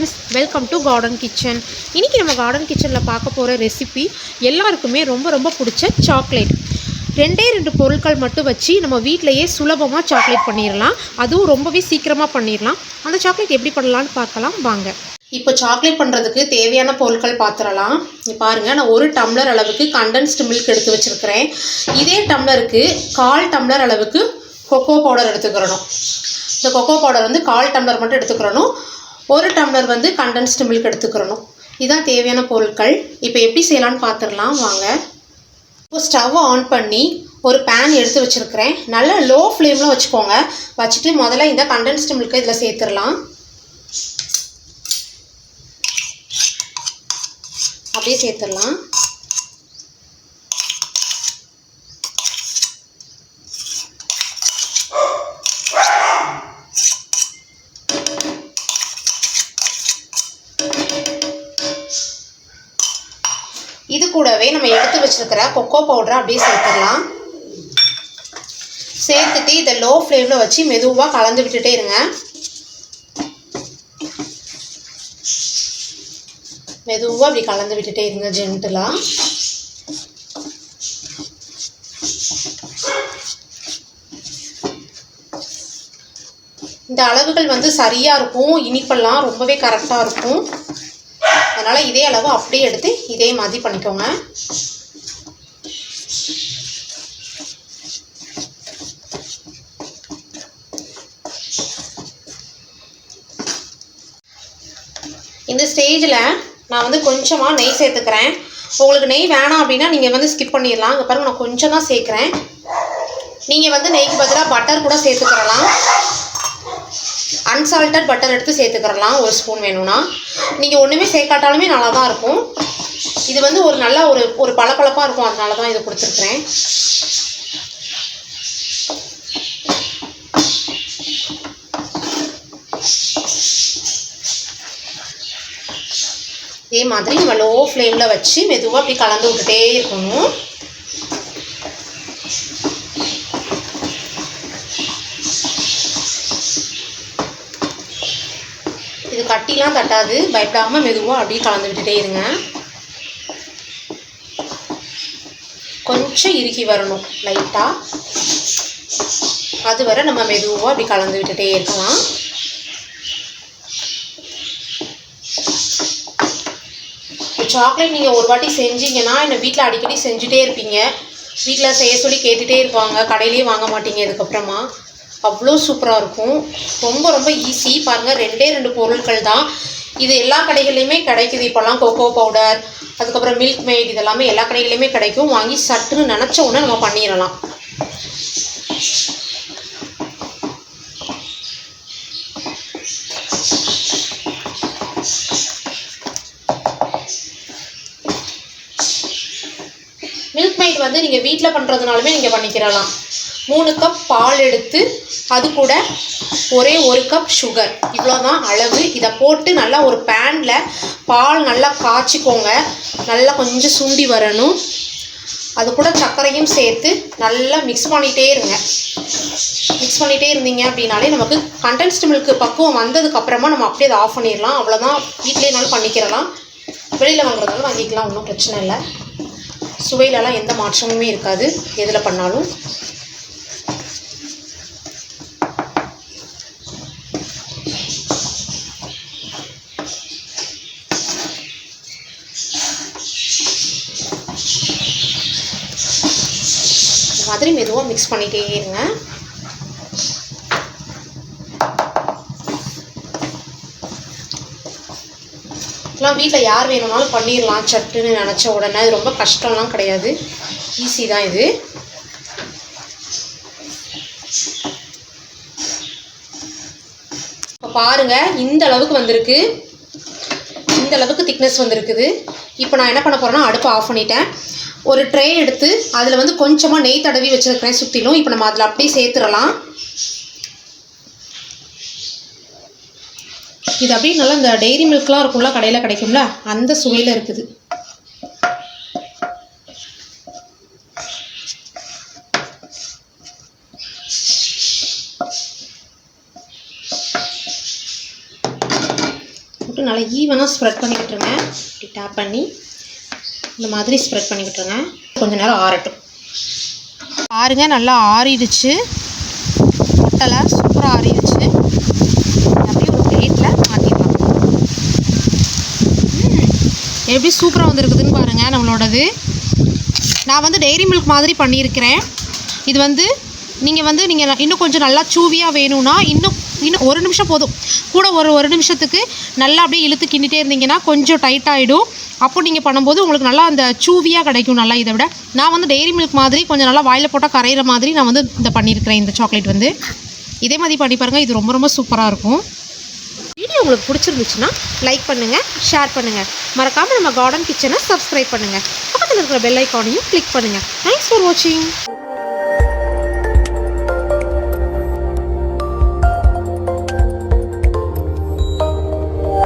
Friends, welcome to garden kitchen. இன்றைக்கி நம்ம garden கிச்சனில் பார்க்க போகிற ரெசிபி எல்லாருக்குமே ரொம்ப ரொம்ப பிடிச்ச சாக்லேட். ரெண்டு பொருட்கள் மட்டும் வச்சு நம்ம வீட்டிலையே சுலபமாக சாக்லேட் பண்ணிடலாம். அதுவும் ரொம்பவே சீக்கிரமாக பண்ணிடலாம். அந்த சாக்லேட் எப்படி பண்ணலான்னு பார்க்கலாம் வாங்க. இப்போ சாக்லேட் பண்ணுறதுக்கு தேவையான பொருட்கள் பார்த்துடலாம். பாருங்கள், நான் 1 டம்ளர் அளவுக்கு கண்டென்ஸ்டு மில்க் எடுத்து வச்சுருக்கிறேன். இதே டம்ளருக்கு 1/4 டம்ளர் அளவுக்கு கொக்கோ பவுடர் எடுத்துக்கிறணும். இந்த கொக்கோ பவுடர் வந்து 1/4 டம்ளர் மட்டும் எடுத்துக்கிறணும். 1 டம்ளர் வந்து கண்டென்ஸ்டு மில்க் எடுத்துக்கிறணும். இதுதான் தேவையான பொருட்கள். இப்போ எப்படி செய்யலான்னு பார்த்துடலாம் வாங்க. இப்போ ஸ்டவ்வை ஆன் பண்ணி ஒரு பேன் எடுத்து வச்சுருக்கிறேன். நல்லா லோ ஃப்ளேமில் வச்சுக்கோங்க. வச்சுட்டு முதல்ல இந்த கண்டென்ஸ்டு மில்க்கை இதில் சேர்த்துடலாம். அப்படியே சேர்த்துடலாம். இது கூடவே நம்ம எடுத்து வச்சிருக்கிற கொக்கோ பவுடரை அப்படியே சேர்த்துடலாம். சேர்த்துட்டு இதை லோ ஃப்ளேமில் வச்சு மெதுவாக கலந்து விட்டுட்டே இருங்க. மெதுவாக அப்படி கலந்து விட்டுட்டே இருங்க ஜென்டிலாக. இந்த அளவுகள் வந்து சரியாக இருக்கும். இனிப்பெல்லாம் ரொம்பவே கரெக்டாக இருக்கும். அதனால் இதே அளவு அப்படியே எடுத்து இதே மாதிரி பண்ணிக்கோங்க. இந்த ஸ்டேஜில் நான் வந்து கொஞ்சமாக நெய் சேர்த்துக்கிறேன். உங்களுக்கு நெய் வேணாம் அப்படின்னா நீங்கள் வந்து ஸ்கிப் பண்ணிடலாம். இங்கே பாருங்கள், நான் கொஞ்சம் தான் சேர்க்குறேன். நீங்கள் வந்து நெய்க்கு பதிலாக பட்டர் கூட சேர்த்துக்கிறலாம். அன்சால்டட் பட்டர் எடுத்து சேர்த்துக்கிறலாம். 1 ஸ்பூன் வேணும்னா. நீங்கள் ஒன்றுமே சேர்க்காட்டாலுமே நல்லா தான் இருக்கும். இது வந்து ஒரு நல்ல ஒரு பளபளப்பாக இருக்கும். அதனால தான் இதை கொடுத்துருக்குறேன். இதே மாதிரி நம்ம லோ ஃப்ளேமில் வச்சு மெதுவாக அப்படி கலந்து விட்டுட்டே இருக்கணும். இது கட்டிலாம் தட்டாது, பயப்படாமல் மெதுவாக அப்படியே கலந்து விட்டுட்டே இருங்க. கொஞ்சம் இறுக்கி வரணும் லைட்டாக. அது வரை நம்ம மெதுவாக அப்படி கலந்து விட்டுட்டே இருக்கலாம். சாக்லேட் நீங்கள் ஒரு வாட்டி செஞ்சீங்கன்னா என்னை வீட்டில் அடிக்கடி செஞ்சுட்டே இருப்பீங்க. வீட்டில் செய்ய சொல்லி கேட்டுகிட்டே இருப்பாங்க. கடையிலேயே வாங்க மாட்டீங்க. இதுக்கப்புறமா அவ்வளோ சூப்பராக இருக்கும். ரொம்ப ரொம்ப ஈஸி. பாருங்கள், 2 பொருட்கள் தான். இது எல்லா கடைகள்லையுமே கிடைக்குது இப்போல்லாம். கொக்கோ பவுடர், அதுக்கப்புறம் மில்க் மேட், இதெல்லாமே எல்லா கடைகள்லையுமே கிடைக்கும். வாங்கி சட்டுன்னு நினச்ச உடனே நம்ம பண்ணிடலாம். மில்க் மேட் வந்து நீங்கள் வீட்டில் பண்ணுறதுனாலுமே நீங்கள் பண்ணிக்கிறலாம். 3 கப் பால் எடுத்து அது கூட ஒரே 1 கப் சுகர், இவ்வளோதான் அளவு. இதை போட்டு நல்லா ஒரு பேனில் பால் நல்லா காய்ச்சிக்கோங்க. நல்லா கொஞ்சம் சுண்டி வரணும். அது கூட சர்க்கரையும் சேர்த்து நல்லா மிக்ஸ் பண்ணிகிட்டே இருங்க. மிக்ஸ் பண்ணிகிட்டே இருந்தீங்க அப்படின்னாலே நமக்கு கண்டென்ஸ்டு மில்க் பக்குவம் வந்ததுக்கப்புறமா நம்ம அப்படியே அதை ஆஃப் பண்ணிடலாம். அவ்வளோதான். வீட்டிலேனாலும் பண்ணிக்கிறலாம். வெளியில் வாங்குறதாலும் வாங்கிக்கலாம். ஒன்றும் பிரச்சனை இல்லை. சுவையிலலாம் எந்த மாற்றமுமே இருக்காது எதில் பண்ணாலும். மாதிரி மெதுவாக மிக்ஸ் பண்ணிகிட்டே இருங்க. இதெல்லாம் வீட்டில் யார் வேணும்னாலும் பண்ணிடலாம் சட்டுன்னு நினச்ச உடனே. இது ரொம்ப கஷ்டம்லாம் கிடையாது. ஈஸி தான் இது. இப்போ பாருங்கள், இந்த அளவுக்கு வந்திருக்கு. இந்த அளவுக்கு திக்னஸ் வந்திருக்குது. இப்போ நான் என்ன பண்ண போகிறேன்னா, அடுப்பை ஆஃப் பண்ணிட்டேன். ஒரு ட்ரே எடுத்து அதில் வந்து கொஞ்சமாக நெய் தடவி வச்சுருக்கிறேன் சுற்றிலும். இப்போ நம்ம அதில் அப்படியே சேர்த்துடலாம். இது அப்படியே நல்லா இந்த டெய்ரி மில்க்லாம் இருக்கும்ல, கடையில் கிடைக்கும்ல, அந்த சுவையில் இருக்குது. நல்லா ஈவனாக ஸ்ப்ரெட் பண்ணி விட்டுருங்க. இப்படி டேப் பண்ணி இந்த மாதிரி ஸ்ப்ரெட் பண்ணி விட்டுருங்க. கொஞ்சம் நேரம் ஆறட்டும். பாருங்க நல்லா ஆறிடுச்சு. மொட்டலை சூப்பராக ஆறிடுச்சு. அப்படியே ஒரு பிளேட்டில் மாற்றிடலாம். எப்படி சூப்பராக வந்துருக்குதுன்னு பாருங்கள் நம்மளோடது. நான் வந்து டெய்ரி மில்க் மாதிரி பண்ணியிருக்கிறேன். இது நீங்கள் இன்னும் கொஞ்சம் நல்லா சூவியாக வேணும்னா இன்னும் ஒரு நிமிஷம் போதும். கூட ஒரு நிமிஷத்துக்கு நல்லா அப்படியே இழுத்து கிண்டிகிட்டே இருந்தீங்கன்னா கொஞ்சம் டைட் ஆகிடும். அப்போ நீங்கள் பண்ணும்போது உங்களுக்கு நல்லா அந்த சூவியாக கிடைக்கும். நல்லா இதை விட நான் வந்து டெய்ரி மில்க் மாதிரி கொஞ்சம் நல்லா வாயில் போட்டால் கரையிற மாதிரி நான் வந்து இதை பண்ணியிருக்கிறேன். இந்த சாக்லேட் வந்து இதே மாதிரி பண்ணி பாருங்கள். இது ரொம்ப ரொம்ப சூப்பராக இருக்கும். வீடியோ உங்களுக்கு பிடிச்சிருந்துச்சுன்னா லைக் பண்ணுங்கள், ஷேர் பண்ணுங்கள். மறக்காமல் நம்ம கார்டன் கிச்சனை சப்ஸ்கிரைப் பண்ணுங்கள். பக்கத்தில் இருக்கிற பெல் ஐக்கானையும் கிளிக் பண்ணுங்கள். தேங்க்ஸ் ஃபார் வாட்சிங்.